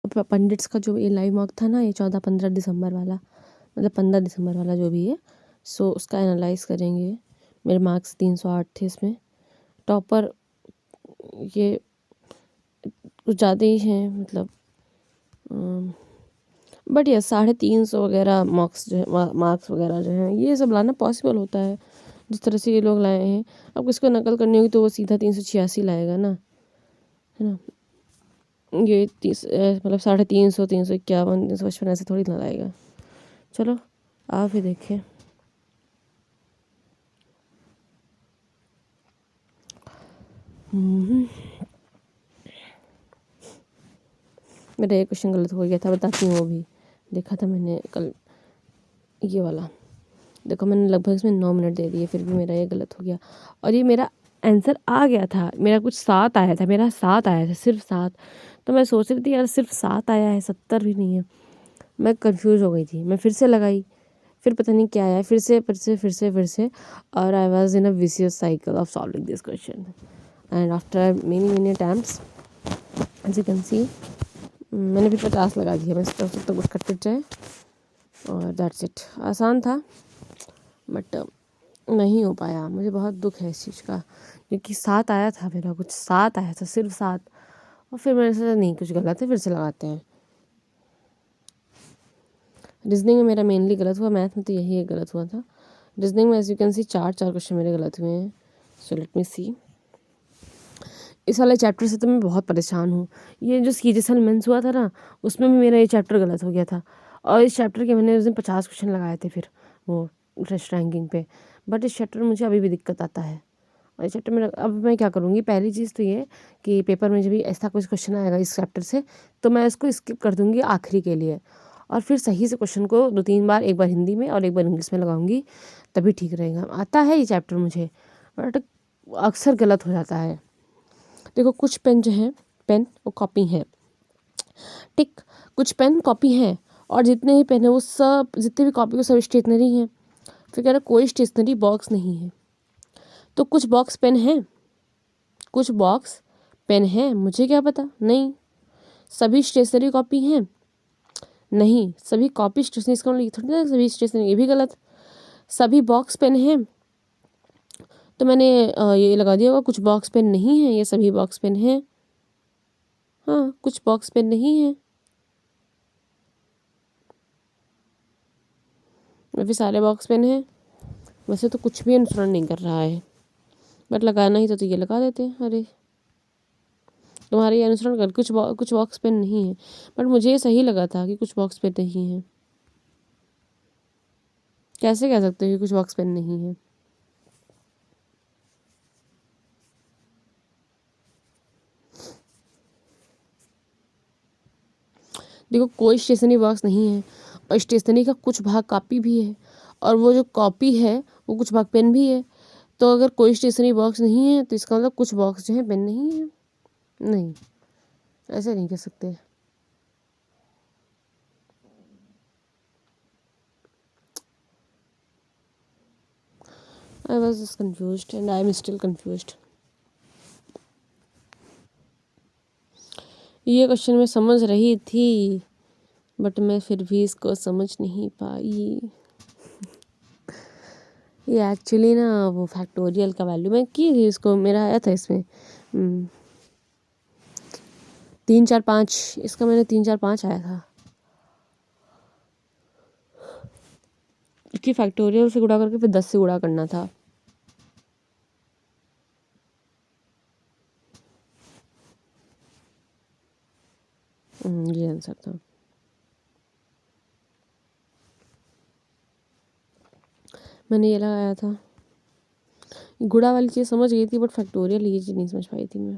Pandits का जो ये लाइव मॉक था ना, ये 14-15 दिसंबर वाला, मतलब 15 दिसंबर वाला जो भी है, सो उसका एनालाइज करेंगे। मेरे मार्क्स 308 थे इसमें। टॉपर ये कुछ ज़्यादा ही हैं, मतलब बट ये 350 वगैरह मार्क्स जो है, मार्क्स वगैरह जो हैं, ये सब लाना पॉसिबल होता है जिस तरह से ये लोग लाए हैं। अब किसको नकल करनी होगी तो वो सीधा 386 लाएगा ना, है ना। ये 30 मतलब 350, 351, 355 ऐसे थोड़ी ना लाएगा। चलो आप ही देखें। मेरा एक क्वेश्चन गलत हो गया था, बताती हूँ। वो भी देखा था मैंने कल, ये वाला देखो, मैंने लगभग इसमें 9 मिनट दे दिए, फिर भी मेरा ये गलत हो गया। और ये मेरा आंसर आ गया था, मेरा कुछ 7 आया था, मेरा 7 आया था, सिर्फ 7। तो मैं सोच रही थी यार सिर्फ 7 आया है, 70 भी नहीं है। मैं कंफ्यूज हो गई थी, मैं फिर से लगाई, फिर पता नहीं क्या आया, फिर से। और I was in a vicious cycle of solving this question and after many attempts as you can see मैंने भी 50 लगा दिया। मैं सोचता तो कुछ कट जाए और दैट्स इट। आसान था बट नहीं हो पाया। मुझे बहुत दुख है इस चीज़ का, क्योंकि 7 आया था, मेरा कुछ 7 आया था, सिर्फ 7। और फिर मैंने सोचा नहीं कुछ गलत है, फिर से लगाते हैं। रीजनिंग में मेरा मेनली गलत हुआ, मैथ में तो यही एक गलत हुआ था। रीजनिंग में as you can see 4 question मेरे गलत हुए हैं। So let me see. इस वाले चैप्टर से तो मैं बहुत परेशान हूँ। ये जो सीरियसल मेंस हुआ था ना, उसमें भी मेरा ये चैप्टर गलत हो गया था। और इस चैप्टर के मैंने उस दिन 50 क्वेश्चन लगाए थे फिर वो टेस्ट रैंकिंग पे। बट इस चैप्टर में मुझे अभी भी दिक्कत आता है। और इस चैप्टर में अब मैं क्या करूँगी, पहली चीज़ तो ये कि पेपर में जब भी ऐसा कुछ क्वेश्चन आएगा इस चैप्टर से, तो मैं इसको स्किप कर दूँगी आखिरी के लिए, और फिर सही से क्वेश्चन को 2-3 बार, एक बार हिंदी में और एक बार इंग्लिश में लगाऊंगी, तभी ठीक रहेगा। आता है ये चैप्टर मुझे, बट अक्सर गलत हो जाता है। देखो कुछ पेन जो है, पेन और कॉपी है, टिक। कुछ पेन कॉपी हैं, और जितने ही पेन है वो सब, जितने भी कॉपी वो सब स्टेशनरी हैं। फिर कह रहा कोई स्टेशनरी बॉक्स नहीं है। तो कुछ बॉक्स पेन है, कुछ बॉक्स पेन है, मुझे क्या पता। नहीं, सभी स्टेशनरी कॉपी हैं, नहीं सभी कॉपी स्टेशनरी, इसका मतलब ये थोड़ी ना सभी स्टेशनरी, ये भी गलत। सभी बॉक्स पेन हैं, तो मैंने ये लगा दिया होगा कुछ बॉक्स पेन नहीं है, ये सभी बॉक्स पेन हैं। हाँ, कुछ बॉक्स पेन नहीं है, वैसे सारे बॉक्स पेन हैं। वैसे तो कुछ भी अनुसरण नहीं कर रहा है, बट लगाना ही तो ये लगा देते हैं। अरे तुम्हारे ये अनुसरण कर, कुछ बॉक्स पेन नहीं है, बट मुझे ये सही लगा था कि कुछ बॉक्स पेन नहीं है। कैसे कह सकते हो कि कुछ बॉक्स पेन नहीं है? देखो कोई स्टेशनरी बॉक्स नहीं है, और स्टेशनरी का कुछ भाग कॉपी भी है, और वो जो कॉपी है वो कुछ भाग पेन भी है। तो अगर कोई स्टेशनरी बॉक्स नहीं है तो इसका मतलब कुछ बॉक्स जो है पेन नहीं है। नहीं, ऐसे नहीं कह सकते। I was just confused and I am still confused. ये क्वेश्चन मैं समझ रही थी, बट मैं फिर भी इसको समझ नहीं पाई। ये एक्चुअली ना वो फैक्टोरियल का वैल्यू मैं की थी, इसको मेरा आया था इसमें 3-4-5, इसका मैंने 3-4-5 आया था। इसकी फैक्टोरियल से गुणा करके फिर 10 से गुणा करना था। ये आंसर था। मैंने ये लगाया था। गुणा वाली चीज़ समझ गई थी, बट फैक्टोरियल ये चीज़ नहीं समझ पाई थी मैं।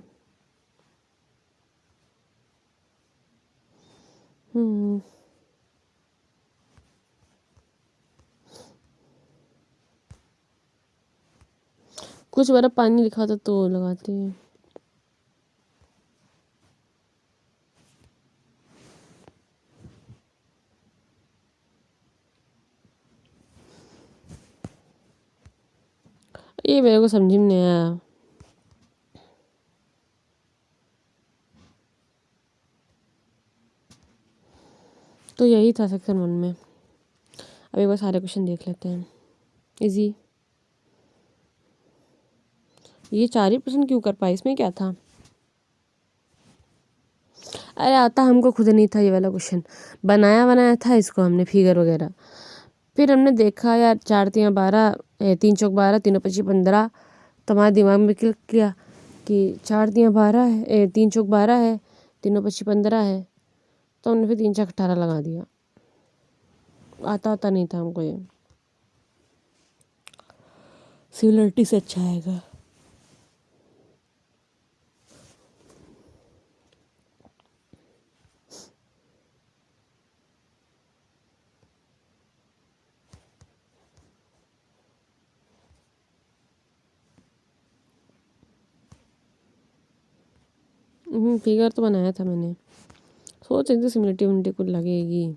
कुछ बर्फ पानी लिखा था तो लगाते हैं। ये मेरे को समझ में नहीं आया। तो यही था सेक्शन 1 में। अब एक बार सारे क्वेश्चन देख लेते हैं। इजी। ये 4% क्यों कर पाए, इसमें क्या था? अरे आता हमको खुद नहीं था ये वाला क्वेश्चन, बनाया था इसको हमने फिगर वगैरह। फिर हमने देखा यार 4 3 12, 3 चौक 12, 3 25 15, तो हमारे दिमाग में क्लिक किया कि 4 3 12 है, 3 चौक 12 है, 3 25 15 है, तो हमने फिर 3 चौक 18 लगा दिया। आता नहीं था हमको ये। सिमिलरिटी से अच्छा आएगा। फिगर तो बनाया था मैंने, सोच रही थी सिमिलरिटी विमिलरिटी कुछ लगेगी।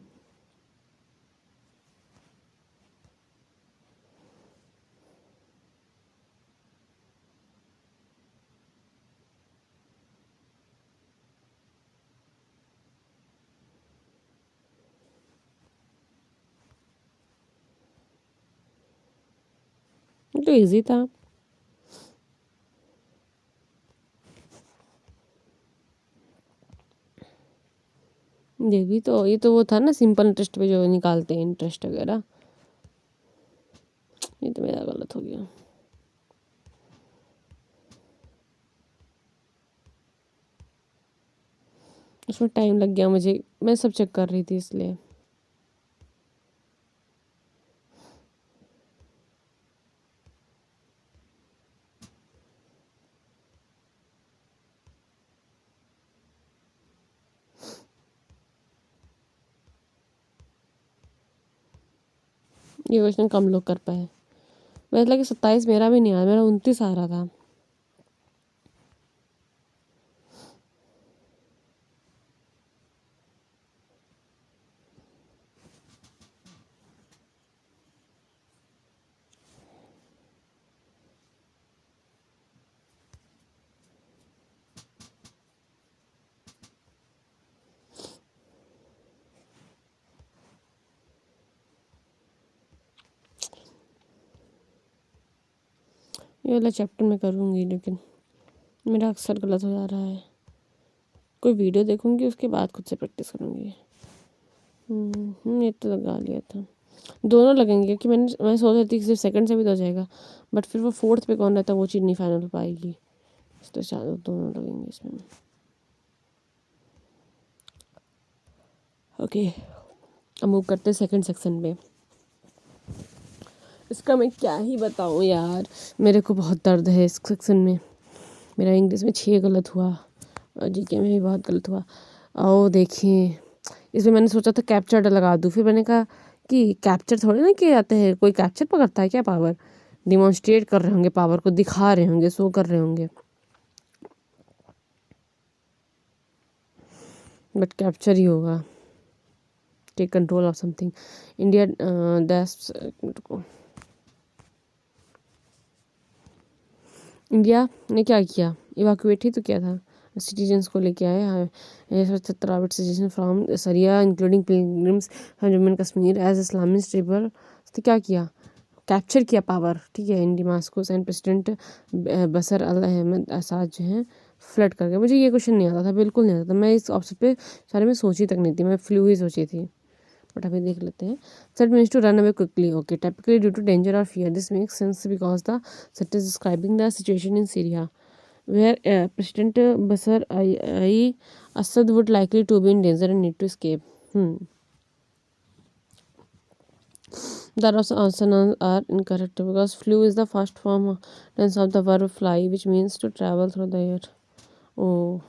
तो इजी था। ये तो वो था ना सिंपल इंटरेस्ट पे जो निकालते हैं इंटरेस्ट वगैरह। ये तो मेरा गलत हो गया। उसमें टाइम लग गया मुझे, मैं सब चेक कर रही थी इसलिए। ये क्वेश्चन कम लोग कर पाए। वैसे लगे 27 मेरा भी नहीं आया, मेरा 29 आ रहा था। ये वाला चैप्टर मैं करूँगी, लेकिन मेरा अक्सर गलत हो जा रहा है। कोई वीडियो देखूँगी उसके बाद खुद से प्रैक्टिस करूँगी। ये तो लगा लिया था। दोनों लगेंगे कि मैं सोच रही थी कि सिर्फ सेकंड से भी तो हो जाएगा, बट फिर वो फोर्थ पे कौन रहता, वो चीज़ नहीं फाइनल हो पाएगी, तो शायद दोनों लगेंगे इसमें। ओके, अब मूव करते हैं सेकंड सेक्शन पे। इसका मैं क्या ही बताऊँ यार, मेरे को बहुत दर्द है इस सेक्शन में। मेरा इंग्लिश में 6 गलत हुआ और जीके में भी बहुत गलत हुआ। और देखिए इसमें मैंने सोचा था कैप्चर लगा दूँ, फिर मैंने कहा कि कैप्चर थोड़े ना किए जाते हैं, कोई कैप्चर पकड़ता है क्या? पावर डिमॉन्स्ट्रेट कर रहे होंगे, पावर को दिखा रहे होंगे, शो कर रहे होंगे, बट कैप्चर ही होगा। Take control of something. India that's India ने क्या किया, इवाक्यूएट ही तो किया था, सिटीजन्स को लेके आए। हाँ, 70 citizen from Syria including pilgrims from Jammu and Kashmir as Islamic tribal. तो क्या किया, कैप्चर किया पावर, ठीक है, in Damascus and president Bashar al Ahmad Assad जो हैं फ्लड कर गए। मुझे ये क्वेश्चन नहीं आता था, बिल्कुल नहीं आता था। मैं इस ऑप्शन पे सारे में सोची तक नहीं थी, मैं फ्लू ही सोची थी, बट अभी देख लेते हैं। Set means to run away quickly. Okay, typically due to danger और fear. This makes sense because the set is describing the situation in Syria where President Bashar al-Assad would likely to be in danger and need to escape. The answers are incorrect because flew is the first form tense of the verb fly, which means to travel through the air. Oh,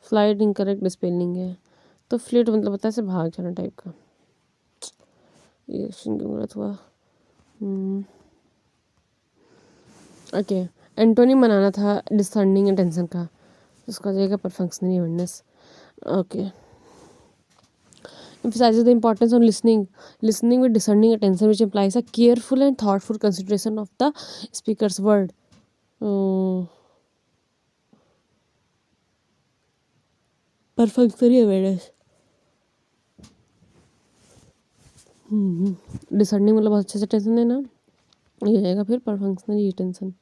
flight incorrect spelling है, तो fleet मतलब होता है ऐसे भाग जाना type का। ये क्वेश्चन क्यों गलत हुआ? ओके, एंटोनिम बनाना था डिसर्निंग अटेंशन का, उसका जाएगा perfectionary awareness. Okay, emphasizes the importance of listening with discerning attention, which implies a careful and thoughtful consideration of the speaker's word. Perfectionary awareness discerning मतलब बहुत अच्छे से टेंशन देना, ये हो जाएगा फिर परफंक्शनल ये tension.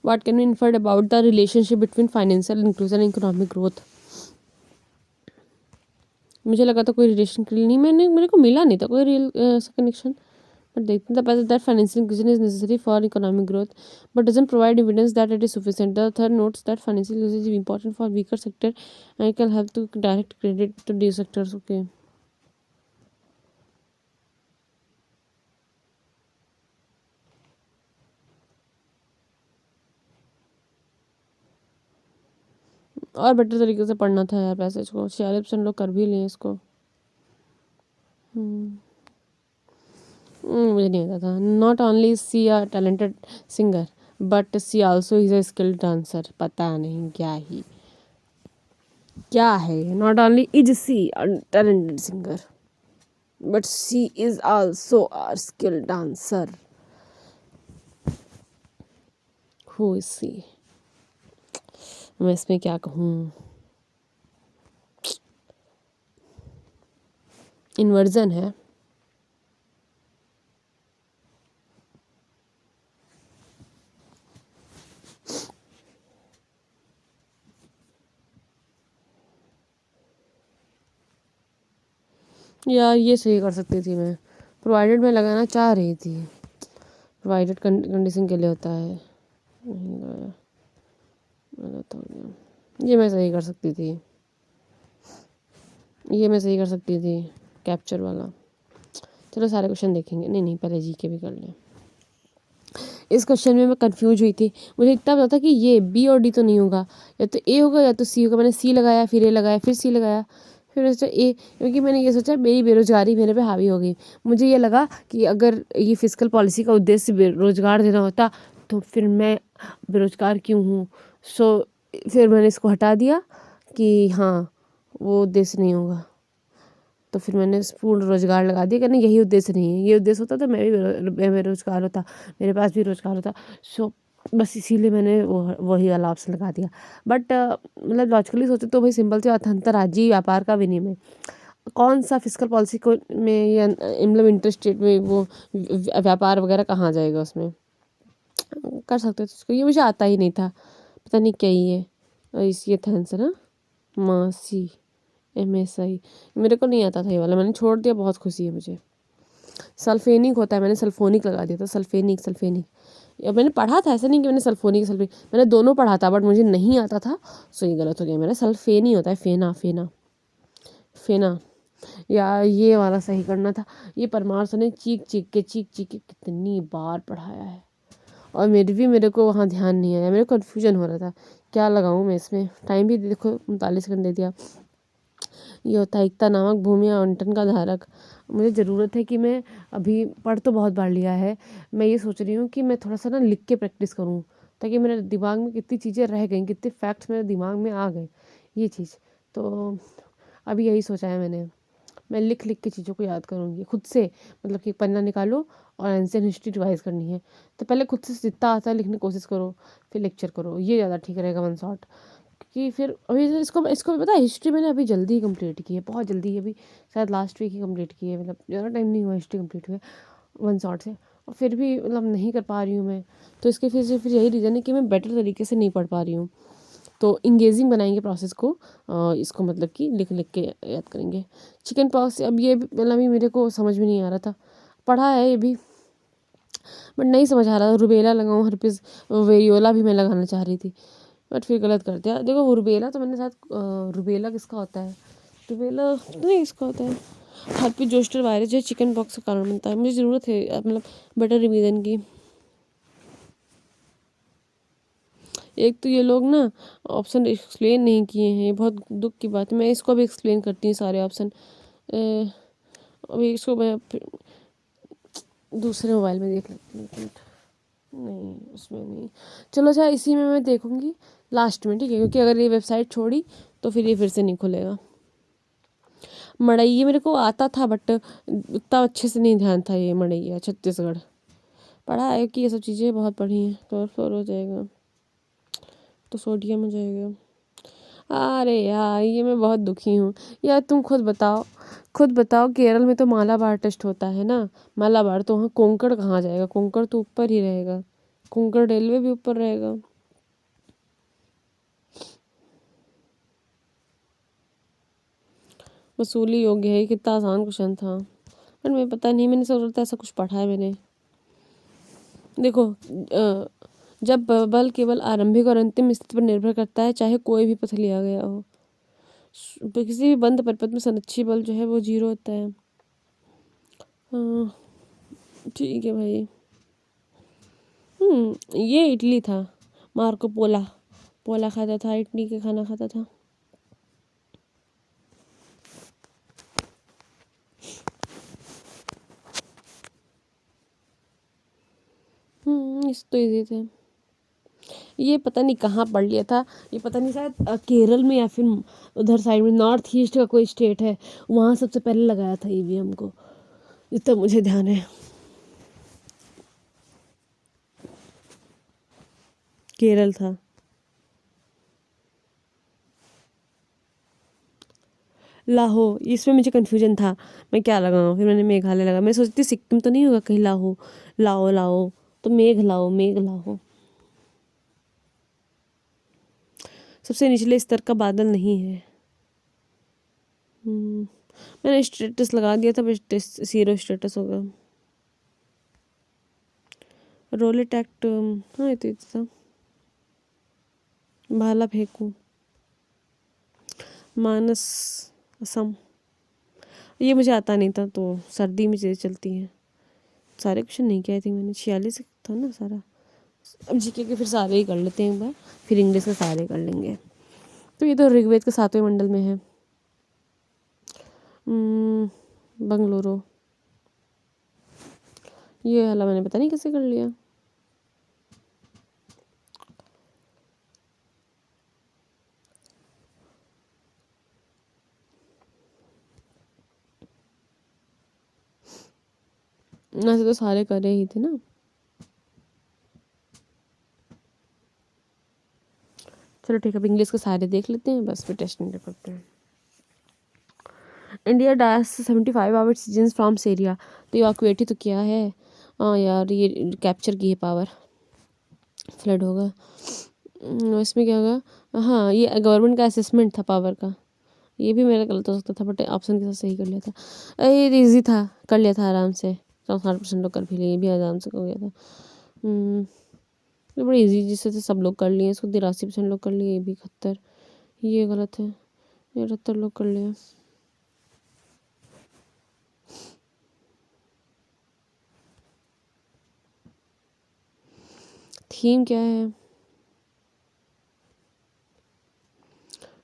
What can be inferred about the relationship between financial inclusion and economic growth. मुझे लगा था कोई रिलेशन नहीं, मेरे को मिला नहीं था कोई रियल कनेक्शन, बट देखते the passage that financial inclusion is necessary for economic growth but doesn't provide evidence that it is sufficient. The third notes that financial inclusion is important for weaker sector and can help to direct credit to the sectors. Okay, और better तरीके से पढ़ना था यार passage को, 46% लोग कर भी लिए इसको। मुझे नहीं आता था। Not only she a talented singer but she also is a skilled dancer. पता नहीं क्या है, not only is she a talented singer but she is also a skilled dancer. Who is she? मैं इसमें क्या कहूँ, इन्वर्जन है। यार ये सही कर सकती थी मैं, प्रोवाइडेड में लगाना चाह रही थी, प्रोवाइडेड कंडीशन के लिए होता है, नहीं लगाया, गलत हो गया। ये मैं सही कर सकती थी, ये मैं सही कर सकती थी, कैप्चर वाला। चलो सारे क्वेश्चन देखेंगे, नहीं पहले जी के भी कर लें। इस क्वेश्चन में मैं कंफ्यूज हुई थी, मुझे इतना पता था कि ये बी और डी तो नहीं होगा, या तो ए होगा या तो सी होगा। मैंने सी लगाया, फिर ए लगाया, फिर सी लगाया, फिर उससे ए, क्योंकि मैंने ये सोचा मेरी बेरोजगारी मेरे पे हावी हो गई। मुझे ये लगा कि अगर ये फिजिकल पॉलिसी का उद्देश्य बेरोजगार देना होता तो फिर मैं बेरोजगार क्यों हूँ। सो फिर मैंने इसको हटा दिया कि हाँ वो उद्देश्य नहीं होगा, तो फिर मैंने पूर्ण रोजगार लगा दिया कि नहीं यही उद्देश्य नहीं है। ये उद्देश्य होता तो मैं बेरोजगार होता, मेरे पास भी रोजगार होता। सो बस इसीलिए मैंने वही वाला ऑप्शन लगा दिया। बट मतलब लॉजिकली सोचे तो भाई सिंपल सी बात है, अंतर्राज्यीय व्यापार का विनिमय कौन सा फिजिकल पॉलिसी को में या मतलब इंटरस्टेट में वो व्यापार वगैरह कहाँ जाएगा उसमें, कर सकते थे उसको। ये मुझे आता ही नहीं था, पता नहीं क्या ही है। इस ये था आंसर, हाँ, मासी MSI मेरे को नहीं आता था ये वाला, मैंने छोड़ दिया, बहुत खुशी है मुझे। सल्फेनिक होता है, मैंने सल्फोनिक लगा दिया था, सल्फेनिक। या मैंने पढ़ा था, ऐसा नहीं कि मैंने सल्फोनिक मैंने दोनों पढ़ा था, बट मुझे नहीं आता था, सो ये गलत हो गया मेरा। सल्फेनी होता है, फेना। या ये वाला सही करना था। ये परमार सर ने चीख चीख के कितनी बार पढ़ाया है, और मेरे को वहाँ ध्यान नहीं आया, मेरे को कन्फ्यूजन हो रहा था क्या लगाऊँ मैं इसमें। टाइम भी देखो 39 सेकंड दे दिया। ये होता है एकता नामक भूमि आवंटन का धारक। मुझे ज़रूरत है कि मैं अभी पढ़ तो बहुत बार लिया है, मैं ये सोच रही हूँ कि मैं थोड़ा सा ना लिख के प्रैक्टिस करूँ, ताकि मेरे दिमाग में कितनी चीज़ें रह गई, कितने फैक्ट्स मेरे दिमाग में आ गए, ये चीज़। तो अभी यही सोचा है मैंने, मैं लिख के चीज़ों को याद करूँगी खुद से। मतलब कि पन्ना निकालो और एंशियंट हिस्ट्री रिवाइज करनी है, तो पहले खुद से जितना आता है लिखने की कोशिश करो, फिर लेक्चर करो, ये ज़्यादा ठीक रहेगा वन शॉट। कि फिर अभी तो इसको भी पता है, हिस्ट्री मैंने अभी जल्दी ही कंप्लीट की है, बहुत जल्दी, अभी शायद लास्ट वीक ही कंप्लीट की है, मतलब ज़्यादा टाइम नहीं हुआ हिस्ट्री कंप्लीट हुए वन शॉट से, और फिर भी मतलब नहीं कर पा रही हूँ मैं। तो इसके फिर यही रीज़न है कि मैं बेटर तरीके से नहीं पढ़ पा रही हूँ। तो इंगेजिंग बनाएंगे प्रोसेस को, इसको मतलब कि लिख के याद करेंगे। चिकन पॉक्स, अब ये मतलब भी मेरे को समझ में नहीं आ रहा था, पढ़ा है ये भी बट नहीं समझ आ रहा था। रुबेला लगाऊँ, हर्पिस, वेरियोला भी मैं लगाना चाह रही थी, बट फिर गलत कर दिया। देखो रुबेला तो मैंने साथ, रुबेला किसका होता है, रुबेला नहीं इसका होता है, हर्पिस जोस्टर वायरस जो चिकन पॉक्स का कारण बनता है। मुझे ज़रूरत है मतलब बेटर रिवीजन की। एक तो ये लोग ना ऑप्शन एक्सप्लेन नहीं किए हैं, ये बहुत दुख की बात है। मैं इसको भी एक्सप्लेन करती हूँ सारे ऑप्शन, अभी इसको मैं दूसरे मोबाइल में देख लेती हूँ, एक मिनट। नहीं उसमें नहीं, चलो अच्छा इसी में मैं देखूँगी लास्ट में, ठीक है, क्योंकि अगर ये वेबसाइट छोड़ी तो फिर ये फिर से नहीं खुलेगा। मड़ैया मेरे को आता था बट उतना अच्छे से नहीं ध्यान था। ये मड़ैया छत्तीसगढ़ पढ़ा है कि ये सब चीज़ें बहुत पढ़ी हैं, तो फ्लोर हो जाएगा तो सोडियम हो जाएगा। अरे यार ये मैं बहुत दुखी हूँ। यार तुम खुद बताओ केरल में तो मालाबार टेस्ट होता है ना। मालाबार तो वहाँ कोंकण कहाँ जाएगा, कोंकण तो ऊपर ही रहेगा, कोंकण रेलवे भी ऊपर रहेगा। वसूली योग्य है, कितना आसान क्वेश्चन था। पर मैं पता नहीं, मैंने सोचा ऐसा कुछ पढ़ा है मैंने। देखो जब बल केवल आरंभिक और अंतिम स्थिति पर निर्भर करता है, चाहे कोई भी पथ लिया गया हो। किसी भी बंद परिपथ में संरक्षी बल जो है वो 0 होता है। हाँ ठीक है भाई। ये इडली था। मार्को पोला खाता था, इडली के खाना खाता था। इस तो इजी थे। ये पता नहीं कहाँ पढ़ लिया था, ये पता नहीं शायद केरल में या फिर उधर साइड में नॉर्थ ईस्ट का कोई स्टेट है, वहाँ सबसे पहले लगाया था ईवीएम को, जितना मुझे ध्यान है। केरल था। लाहो, इसमें मुझे कन्फ्यूजन था मैं क्या लगाऊं, फिर मैंने मेघालय लगा। मैं सोचती सिक्किम तो नहीं होगा कहीं। लाहो लाओ लाओ तो मेघ लाओ। सबसे निचले स्तर का बादल नहीं है। मैंने स्टेटस लगा दिया था, बस जीरो स्टेटस होगा। रोलेट एक्ट, हाँ ये तो था। भाला फेंकू, मानस असम, ये मुझे आता नहीं था, तो सर्दी में चीज़ें चलती हैं। सारे क्वेश्चन नहीं किया थी मैंने, 46 था ना सारा। अब जीके के फिर सारे ही कर लेते हैं एक बार, फिर इंग्लिश के सारे कर लेंगे। तो ये तो ऋग्वेद के 7वें मंडल में है। बंगलुरु, ये वाला मैंने पता नहीं कैसे कर लिया। ऐसे तो सारे करे ही थे ना। चलो ठीक है, अब इंग्लिश के सारे देख लेते हैं, बस फिर टेस्ट नहीं करते हैं। इंडिया डायस 75 आवर सीजन फ्रॉम सीरिया, तो इवाक्यूएट तो क्या है। हाँ यार ये कैप्चर की है पावर, फ्लड होगा। इसमें क्या होगा, हाँ ये गवर्नमेंट का असेसमेंट था पावर का। ये भी मेरा गलत हो सकता था, बट ऑप्शन के साथ सही कर लिया था। ये इजी था, कर लिया था आराम से। 60% लोग कर भी लिए, ये भी आराम से हो गया था। ये बड़ी इजी, जिससे तो सब लोग कर लिए। इसको 83% लोग कर लिए, ये भी 71, ये गलत है। 78 लोग कर लिए। थीम क्या है,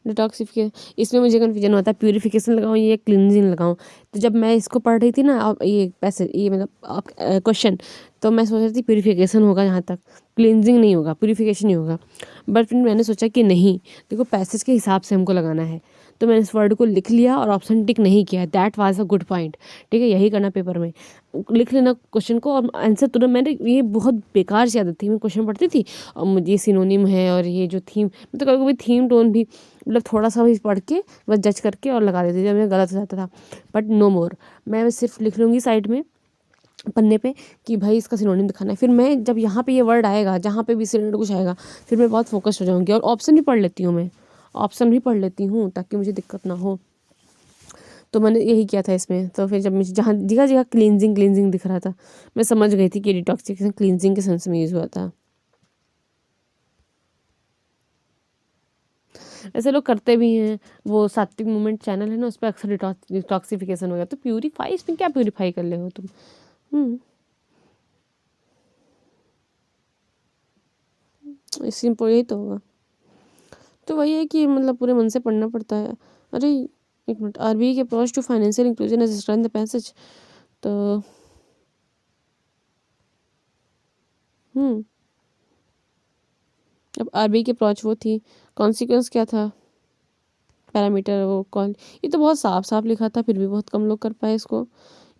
डिटॉक्सिफिकेशन। इसमें मुझे कन्फ्यूजन होता है, प्यूरिफिकेशन लगाऊं या क्लिनजिंग लगाऊं। तो जब मैं इसको पढ़ रही थी ना, अब ये पैसे ये मतलब क्वेश्चन, तो मैं सोच रही थी प्यूरिफिकेशन होगा, जहाँ तक क्लिनजिंग नहीं होगा, प्यूरिफिकेशन ही होगा। बट फिर मैंने सोचा कि नहीं, देखो पैसेज के हिसाब से हमको लगाना है, तो मैंने इस वर्ड को लिख लिया और ऑप्शन टिक नहीं किया। That was a good point. ठीक है, यही करना पेपर में, लिख लेना क्वेश्चन को और आंसर तुरंत। मैंने ये बहुत बेकार सी आदत थी, मैं क्वेश्चन पढ़ती थी और मुझे सिनोनिम है और ये जो थीम, मतलब कभी कभी थीम टोन भी मतलब थोड़ा सा भी पढ़ के बस जज करके और लगा देती थी, जब मेरा गलत हो जाता था। बट नो मोर, मैं बस सिर्फ लिख लूँगी साइड में पन्ने पे कि भाई इसका सिनोनिम दिखाना है। फिर मैं जब यहाँ पे ये वर्ड आएगा, जहाँ पे भी से रिलेटेड कुछ आएगा, फिर मैं बहुत फोकस हो जाऊँगी। और ऑप्शन भी पढ़ लेती हूँ मैं, ऑप्शन भी पढ़ लेती हूँ ताकि मुझे दिक्कत ना हो। तो मैंने यही किया था इसमें। तो फिर जब मुझे जहाँ जगह जगह क्लींजिंग क्लींजिंग दिख रहा था, मैं समझ गई थी कि डिटॉक्सिफिकेशन क्लींजिंग के सेंस में यूज़ हुआ था। ऐसे लोग करते भी हैं, वो सात्विक मूवमेंट चैनल है ना, उस पर अक्सर डिटॉक्सिफिकेशन हो गया। तो प्यूरीफाई, इसमें क्या प्यूरीफाई कर ले हो तुम। सिंपल यही तो होगा। तो वही है कि मतलब पूरे मन से पढ़ना पड़ता है। अरे एक मिनट, आरबीआई के approach to financial inclusion as the passage. तो अब आरबीआई की अप्रोच वो थी, कॉन्सिक्वेंस क्या था, पैरामीटर वो कौन। ये तो बहुत साफ साफ लिखा था, फिर भी बहुत कम लोग कर पाए इसको।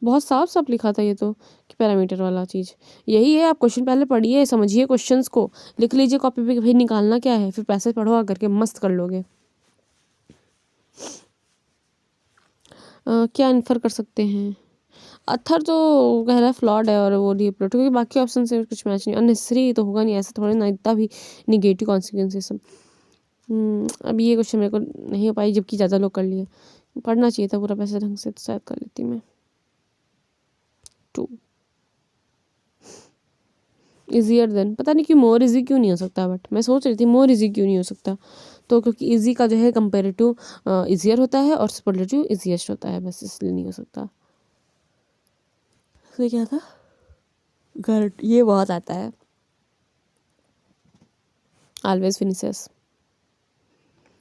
बहुत साफ साफ लिखा था ये तो, कि पैरामीटर वाला चीज़ यही है। आप क्वेश्चन पहले पढ़िए, समझिए क्वेश्चंस को, लिख लीजिए कॉपी पे कि भाई निकालना क्या है, फिर पैसे पढ़ो आ करके मस्त कर लोगे। क्या इन्फर कर सकते हैं? अत्थर तो कह रहा है फ्लॉड है और वो डीअपलोड, क्योंकि बाकी ऑप्शन से कुछ मैच नहीं, अननेसेसरी तो होगा नहीं, ऐसा थोड़ा ना, इतना भी निगेटिव कॉन्सिक्वेंसेस सब। अब ये क्वेश्चन मेरे को नहीं हो पाई, जबकि ज़्यादा लोग कर लिए। पढ़ना चाहिए था पूरा पैसे ढंग से, तो शायद कर लेती मैं। 2 ईजियर देन, पता नहीं क्यों मोर इजी क्यों नहीं हो सकता, बट मैं सोच रही थी मोर इजी क्यों नहीं हो सकता, तो क्योंकि इजी का जो है कंपेरेटिव ईजियर होता है और सुपरलेटिव ईजिएस्ट होता है, बस इसलिए नहीं हो सकता। तो क्या था, घर ये बहुत आता है, ऑलवेज फिनिशेस।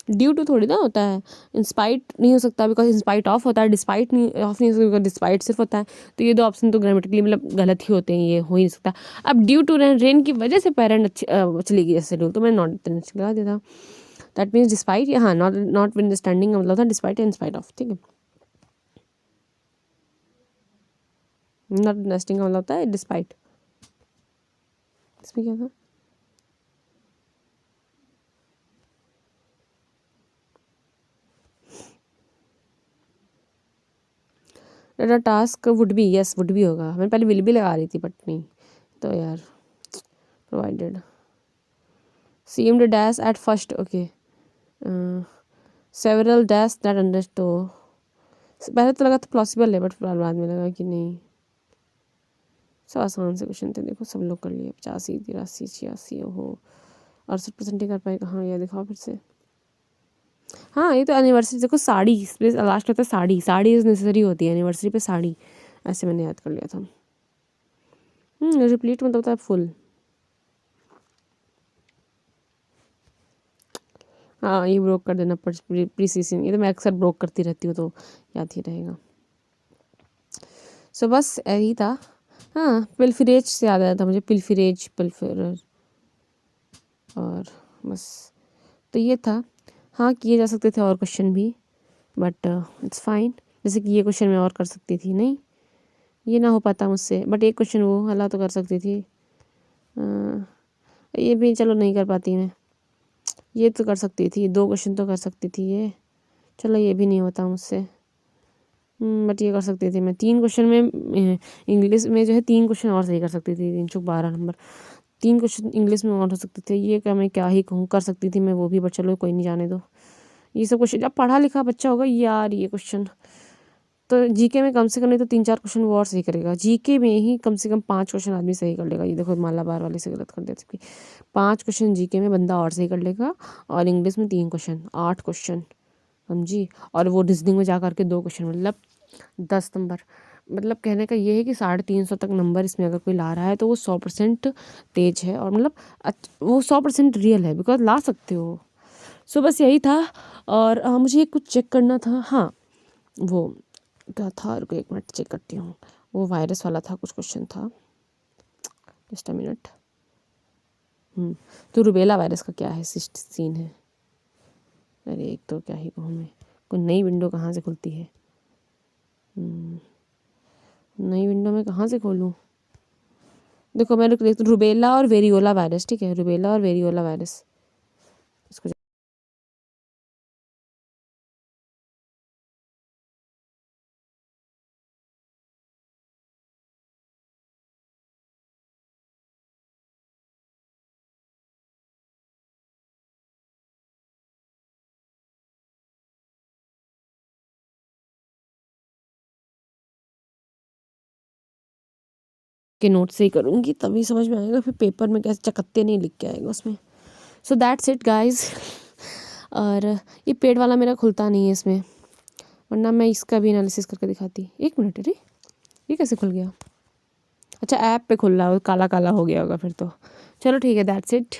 ड्यू टू थोड़ी ना होता है, इंस्पाइट नहीं हो सकता बिकॉज इंस्पाइट ऑफ होता है, डिस्पाइट नहीं ऑफ नहीं हो सकता बिकॉज डिस्पाइट सिर्फ होता है। तो ये दो ऑप्शन तो ग्रामेटिकली मतलब गलत ही होते हैं, ये हो ही नहीं सकता। अब ड्यू टू रेन की वजह से पेरेंट अच्छी चली गई ऐसे रूल, तो मैं नॉट लगा दिया था। दैट मीन्स डिस्पाइट, हाँ, नॉट विद अंडरस्टैंडिंग का मतलब था डिस्पाइट या इंस्पाइट ऑफ, ठीक है। नॉट अंडरस्टैंडिंग का मतलब होता है डिस्पाइट। इसमें क्या था, task would be, yes would be होगा, मैं पहले विल भी लगा रही थी बट नहीं, तो यार provided seemed dash at first, okay, several dash that understood, पहले तो लगा था प्लॉसिबल है, बट बाद में लगा कि नहीं। सब आसान से क्वेश्चन थे, देखो सब लोग कर लिए, 85 83 86, ओहो 68% ही कर पाए, कहाँ गया दिखाओ फिर से। हाँ ये तो एनिवर्सरी, देखो साड़ी लास्ट होता है, साड़ी, साड़ी इज नेसेसरी होती है एनिवर्सरी पे, साड़ी, ऐसे मैंने याद कर लिया था। रिप्लीट मतलब होता है फुल। हाँ ये ब्रोक कर देना, प्रीसीजन, ये तो मैं अक्सर ब्रोक करती रहती हूँ, तो याद ही रहेगा। सो बस यही था। हाँ पिल्फिरेज से याद आया था मुझे, पिल्फिरेज, पिल्फिरर, और बस तो ये था। हाँ किए जा सकते थे और क्वेश्चन भी, बट इट्स फाइन। जैसे कि ये क्वेश्चन मैं और कर सकती थी, नहीं ये ना हो पाता मुझसे, बट एक क्वेश्चन वो हला तो कर सकती थी। ये भी चलो नहीं कर पाती मैं, ये तो कर सकती थी, 2 क्वेश्चन तो कर सकती थी ये, चलो ये भी नहीं होता मुझसे, बट ये कर सकती थी मैं। 3 क्वेश्चन में इंग्लिश में जो है 3 क्वेश्चन और सही कर सकती थी, 312 नंबर, 3 क्वेश्चन इंग्लिश में और हो सकते थे। ये क्या, मैं क्या ही कहूँ, कर सकती थी मैं वो भी, बट चलो कोई नहीं, जाने दो। ये सब क्वेश्चन, जब पढ़ा लिखा बच्चा होगा यार, ये क्वेश्चन तो जीके में कम से कम नहीं तो 3-4 क्वेश्चन वो और सही करेगा, जीके में ही कम से कम 5 क्वेश्चन आदमी सही कर लेगा। ये देखो मालाबार वाले से गलत कर दिया था, 5 क्वेश्चन जीके में बंदा और सही कर लेगा, और इंग्लिश में 3 क्वेश्चन, 8 क्वेश्चन, समझी। और वो रीजनिंग में जा करके 2 क्वेश्चन, मतलब 10 नंबर। मतलब कहने का ये है कि 350 तक नंबर इसमें अगर कोई ला रहा है तो वो 100% तेज है, और मतलब वो 100% रियल है, बिकॉज ला सकते हो। सो बस यही था। और मुझे कुछ चेक करना था, हाँ वो क्या था, रुको 1 मिनट चेक करती हूँ। वो वायरस वाला था, कुछ क्वेश्चन था, जस्ट अ मिनट। तो रुबेला वायरस का क्या है सीन है, अरे एक तो क्या ही कहूँ मैं, कोई नई विंडो कहाँ से खुलती है, नई विंडो में कहाँ से खोलूँ। देखो मैं देखती हूँ, रुबेला और वेरियोला वायरस, ठीक है, रुबेला और वेरियोला वायरस, इसको के नोट से ही करूँगी, तभी समझ में आएगा, फिर पेपर में कैसे चकत्ते नहीं लिख के आएगा उसमें। So that's it guys. और ये पेड वाला मेरा खुलता नहीं है इसमें, वरना मैं इसका भी एनालिसिस करके दिखाती। 1 मिनट, अरे ये कैसे खुल गया, अच्छा ऐप पे खुल रहा है, काला काला हो गया होगा फिर तो। चलो ठीक है, दैट्स इट।